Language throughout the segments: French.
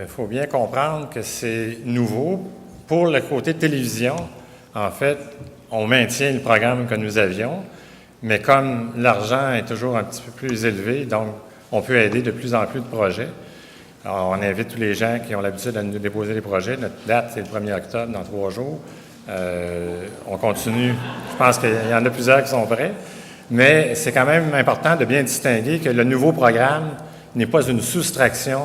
faut bien comprendre que c'est nouveau. Pour le côté télévision, en fait, on maintient le programme que nous avions, mais comme l'argent est toujours un petit peu plus élevé, donc on peut aider de plus en plus de projets. Alors, on invite tous les gens qui ont l'habitude de nous déposer des projets. Notre date, c'est le 1er octobre, dans 3 jours. On continue. Je pense qu'il y en a plusieurs qui sont prêts. Mais c'est quand même important de bien distinguer que le nouveau programme n'est pas une soustraction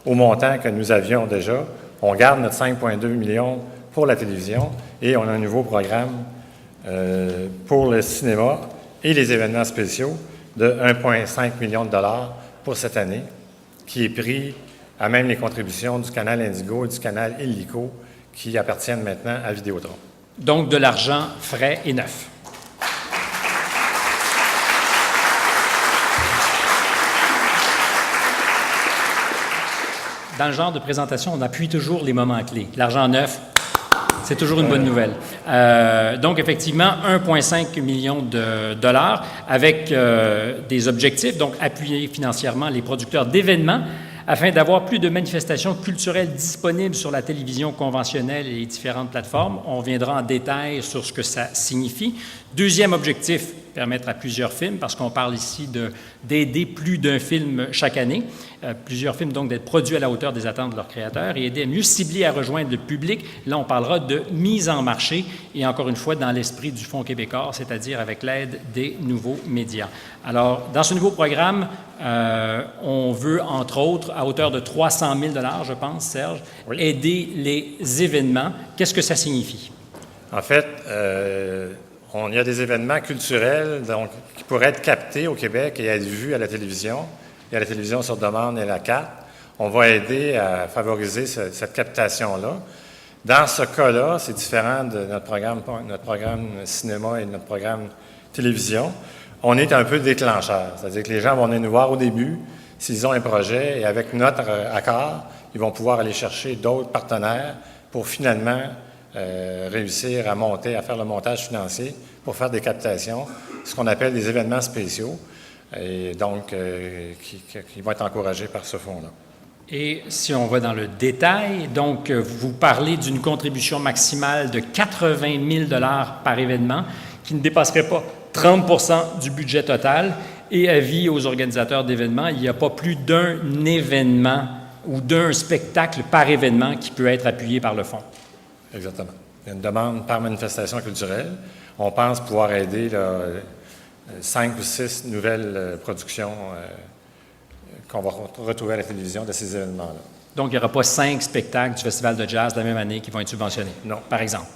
au montant que nous avions déjà. On garde notre 5,2 millions pour la télévision et on a un nouveau programme pour le cinéma et les événements spéciaux de 1,5 million de dollars pour cette année, qui est pris à même les contributions du canal Indigo et du canal Illico qui appartiennent maintenant à Vidéotron. Donc, de l'argent frais et neuf. Dans le genre de présentation, on appuie toujours les moments clés. L'argent neuf, c'est toujours une bonne nouvelle. Donc, effectivement, 1,5 million de dollars avec des objectifs, donc appuyer financièrement les producteurs d'événements afin d'avoir plus de manifestations culturelles disponibles sur la télévision conventionnelle et les différentes plateformes. On reviendra en détail sur ce que ça signifie. Deuxième objectif, permettre à plusieurs films, parce qu'on parle ici d'aider plus d'un film chaque année, plusieurs films donc d'être produits à la hauteur des attentes de leurs créateurs et aider à mieux cibler, à rejoindre le public. Là, on parlera de mise en marché et encore une fois dans l'esprit du Fonds québécois, c'est-à-dire avec l'aide des nouveaux médias. Alors, dans ce nouveau programme, on veut, entre autres, à hauteur de 300 000 $, je pense, Serge, oui, aider les événements. Qu'est-ce que ça signifie? En fait, il y a des événements culturels donc, qui pourraient être captés au Québec et être vus à la télévision. Il y a la télévision sur demande et la carte. On va aider à favoriser cette captation-là. Dans ce cas-là, c'est différent de notre programme cinéma et notre programme télévision. On est un peu déclencheur, c'est-à-dire que les gens vont venir nous voir au début s'ils ont un projet et avec notre accord, ils vont pouvoir aller chercher d'autres partenaires pour finalement réussir à faire le montage financier pour faire des captations, ce qu'on appelle des événements spéciaux, et donc qui vont être encouragés par ce fonds-là. Et si on va dans le détail, donc vous parlez d'une contribution maximale de 80 000 $ par événement qui ne dépasserait pas 30 % du budget total. Et avis aux organisateurs d'événements, il n'y a pas plus d'un événement ou d'un spectacle par événement qui peut être appuyé par le fonds. Exactement. Il y a une demande par manifestation culturelle. On pense pouvoir aider 5 ou 6 nouvelles productions qu'on va retrouver à la télévision de ces événements-là. Donc, il n'y aura pas 5 spectacles du Festival de jazz de la même année qui vont être subventionnés? Non. Par exemple.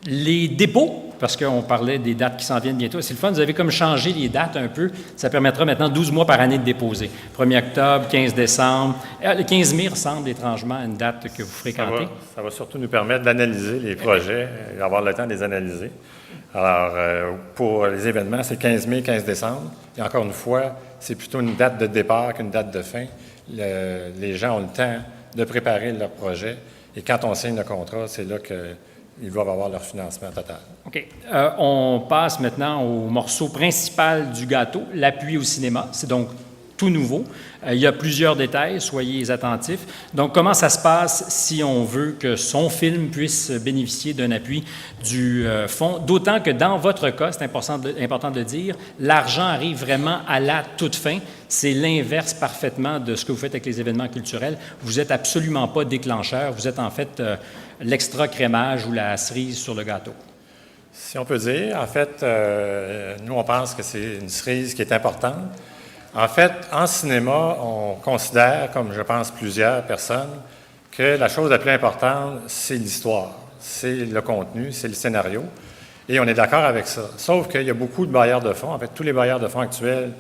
Les dépôts, parce qu'on parlait des dates qui s'en viennent bientôt, c'est le fun, vous avez comme changé les dates un peu. Ça permettra maintenant 12 mois par année de déposer. 1er octobre, 15 décembre. Le 15 mai ressemble étrangement à une date que vous fréquentez. Ça va surtout nous permettre d'analyser les projets et avoir le temps de les analyser. Alors, pour les événements, c'est 15 mai, 15 décembre. Et encore une fois, c'est plutôt une date de départ qu'une date de fin. Les gens ont le temps de préparer leur projet. Et quand on signe le contrat, c'est là qu'ils doivent avoir leur financement total. OK. On passe maintenant au morceau principal du gâteau, l'appui au cinéma. C'est donc tout nouveau. Il y a plusieurs détails, soyez attentifs. Donc, comment ça se passe si on veut que son film puisse bénéficier d'un appui du fonds? D'autant que dans votre cas, c'est important de le dire, l'argent arrive vraiment à la toute fin. C'est l'inverse parfaitement de ce que vous faites avec les événements culturels. Vous n'êtes absolument pas déclencheur. Vous êtes en fait l'extra crémage ou la cerise sur le gâteau. Si on peut dire, en fait, nous, on pense que c'est une cerise qui est importante. En fait, en cinéma, on considère, comme je pense plusieurs personnes, que la chose la plus importante, c'est l'histoire, c'est le contenu, c'est le scénario. Et on est d'accord avec ça. Sauf qu'il y a beaucoup de bailleurs de fonds. En fait, tous les bailleurs de fonds actuels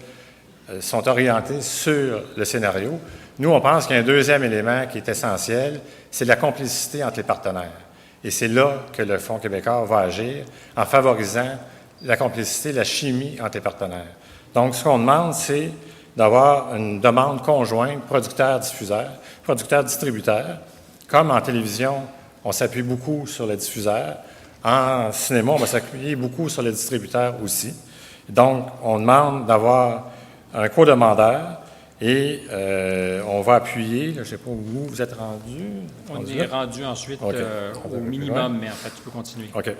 sont orientés sur le scénario. Nous, on pense qu'il y a un deuxième élément qui est essentiel, c'est la complicité entre les partenaires. Et c'est là que le Fonds québécois va agir en favorisant la complicité, la chimie entre les partenaires. Donc, ce qu'on demande, c'est d'avoir une demande conjointe producteur-diffuseur, producteur-distributeur. Comme en télévision, on s'appuie beaucoup sur le diffuseur. En cinéma, on va s'appuyer beaucoup sur le distributeur aussi. Donc, on demande d'avoir un co-demandeur Et on va appuyer, là, je ne sais pas où vous êtes rendu. On est rendu ensuite OK. au minimum, mais en fait, tu peux continuer. OK.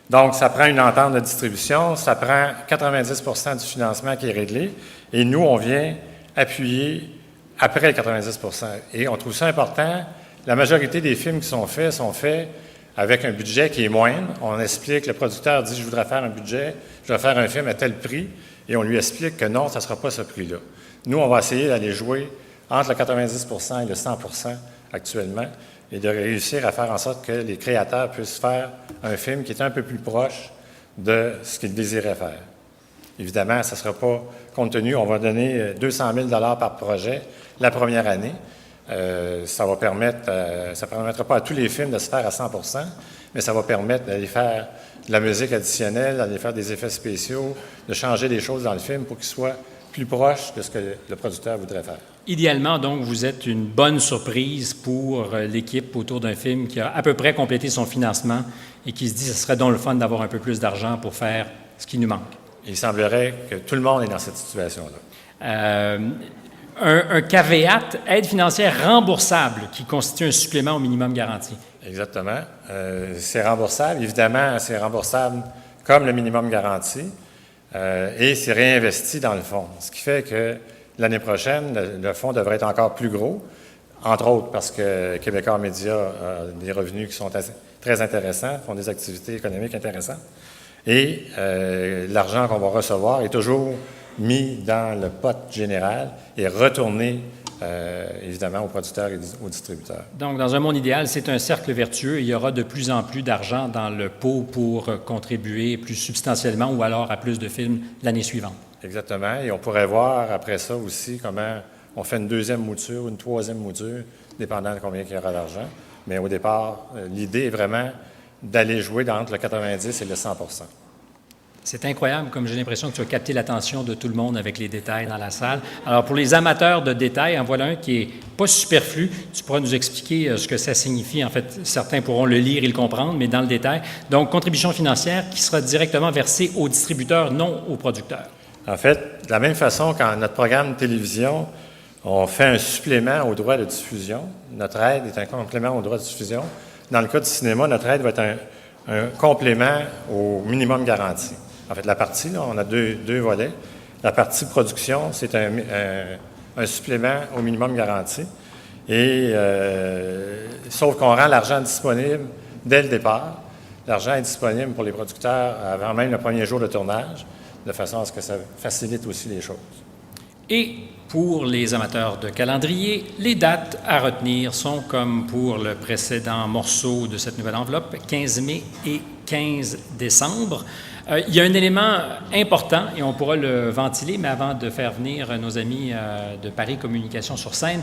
Donc, ça prend une entente de distribution, ça prend 90 du financement qui est réglé, et nous, on vient appuyer après 90 Et on trouve ça important. La majorité des films qui sont faits avec un budget qui est moindre. On explique, le producteur dit « je voudrais faire un budget, je voudrais faire un film à tel prix », et on lui explique que non, ça ne sera pas ce prix-là. Nous, on va essayer d'aller jouer entre le 90 et le 100 actuellement, et de réussir à faire en sorte que les créateurs puissent faire un film qui est un peu plus proche de ce qu'ils désiraient faire. Évidemment, ça ne sera pas, compte tenu, on va donner 200 000 par projet la première année. Ça va permettre, ça ne permettra pas à tous les films de se faire à 100 mais ça va permettre d'aller faire de la musique additionnelle, d'aller faire des effets spéciaux, de changer des choses dans le film pour qu'il soit plus proche de ce que le producteur voudrait faire. Idéalement, donc, vous êtes une bonne surprise pour l'équipe autour d'un film qui a à peu près complété son financement et qui se dit que ce serait donc le fun d'avoir un peu plus d'argent pour faire ce qui nous manque. Il semblerait que tout le monde est dans cette situation-là. Un caveat, aide financière remboursable, qui constitue un supplément au minimum garanti. Exactement. C'est remboursable. Évidemment, c'est remboursable comme le minimum garanti et c'est réinvesti dans le fonds. Ce qui fait que l'année prochaine, le fonds devrait être encore plus gros, entre autres parce que Québécois Média a des revenus qui sont très intéressants, font des activités économiques intéressantes. Et l'argent qu'on va recevoir est toujours mis dans le pot général et retourné, évidemment, aux producteurs et aux distributeurs. Donc, dans un monde idéal, c'est un cercle vertueux. Il y aura de plus en plus d'argent dans le pot pour contribuer plus substantiellement ou alors à plus de films l'année suivante. Exactement. Et on pourrait voir après ça aussi comment on fait une deuxième mouture ou une troisième mouture, dépendant de combien il y aura d'argent. Mais au départ, l'idée est vraiment d'aller jouer entre le 90 et le 100 C'est incroyable, comme j'ai l'impression que tu as capté l'attention de tout le monde avec les détails dans la salle. Alors, pour les amateurs de détails, en voilà un qui n'est pas superflu. Tu pourras nous expliquer ce que ça signifie. En fait, certains pourront le lire et le comprendre, mais dans le détail. Donc, contribution financière qui sera directement versée aux distributeurs, non aux producteurs. En fait, de la même façon qu'en notre programme de télévision, on fait un supplément aux droits de diffusion. Notre aide est un complément aux droits de diffusion. Dans le cas du cinéma, notre aide va être un complément au minimum garanti. En fait, la partie, là, on a deux volets. La partie production, c'est un supplément au minimum garanti. Et sauf qu'on rend l'argent disponible dès le départ. L'argent est disponible pour les producteurs avant même le premier jour de tournage, de façon à ce que ça facilite aussi les choses. Et pour les amateurs de calendrier, les dates à retenir sont comme pour le précédent morceau de cette nouvelle enveloppe, 15 mai et 15 décembre. Il y a un élément important, et on pourra le ventiler, mais avant de faire venir nos amis de Paris Communication sur scène,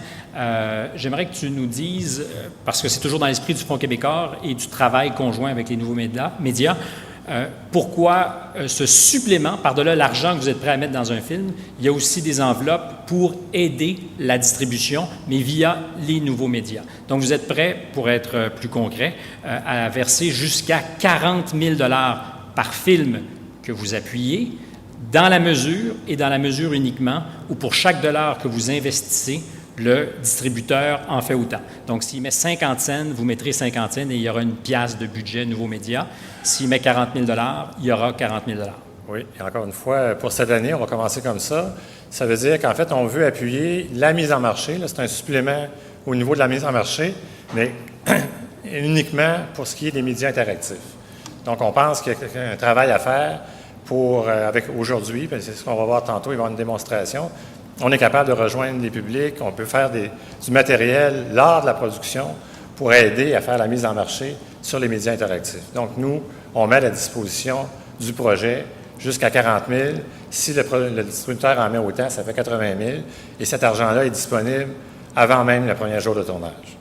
j'aimerais que tu nous dises, parce que c'est toujours dans l'esprit du Fonds québécois et du travail conjoint avec les nouveaux médias, pourquoi ce supplément, par-delà l'argent que vous êtes prêt à mettre dans un film, il y a aussi des enveloppes pour aider la distribution, mais via les nouveaux médias. Donc, vous êtes prêt, pour être plus concret, à verser jusqu'à 40 000 $ par film que vous appuyez, dans la mesure et dans la mesure uniquement où pour chaque dollar que vous investissez, le distributeur en fait autant. Donc, s'il met 50 cents, vous mettrez 50 cents et il y aura une pièce de budget nouveaux médias. S'il met 40 000 $, il y aura 40 000 $. Oui, et encore une fois, pour cette année, on va commencer comme ça. Ça veut dire qu'en fait, on veut appuyer la mise en marché. Là, c'est un supplément au niveau de la mise en marché, mais uniquement pour ce qui est des médias interactifs. Donc, on pense qu'il y a un travail à faire pour, avec aujourd'hui, c'est ce qu'on va voir tantôt, il va y avoir une démonstration. On est capable de rejoindre les publics, on peut faire du matériel lors de la production pour aider à faire la mise en marché sur les médias interactifs. Donc, nous, on met à la disposition du projet jusqu'à 40 000. Si le distributeur en met autant, ça fait 80 000. Et cet argent-là est disponible avant même le premier jour de tournage.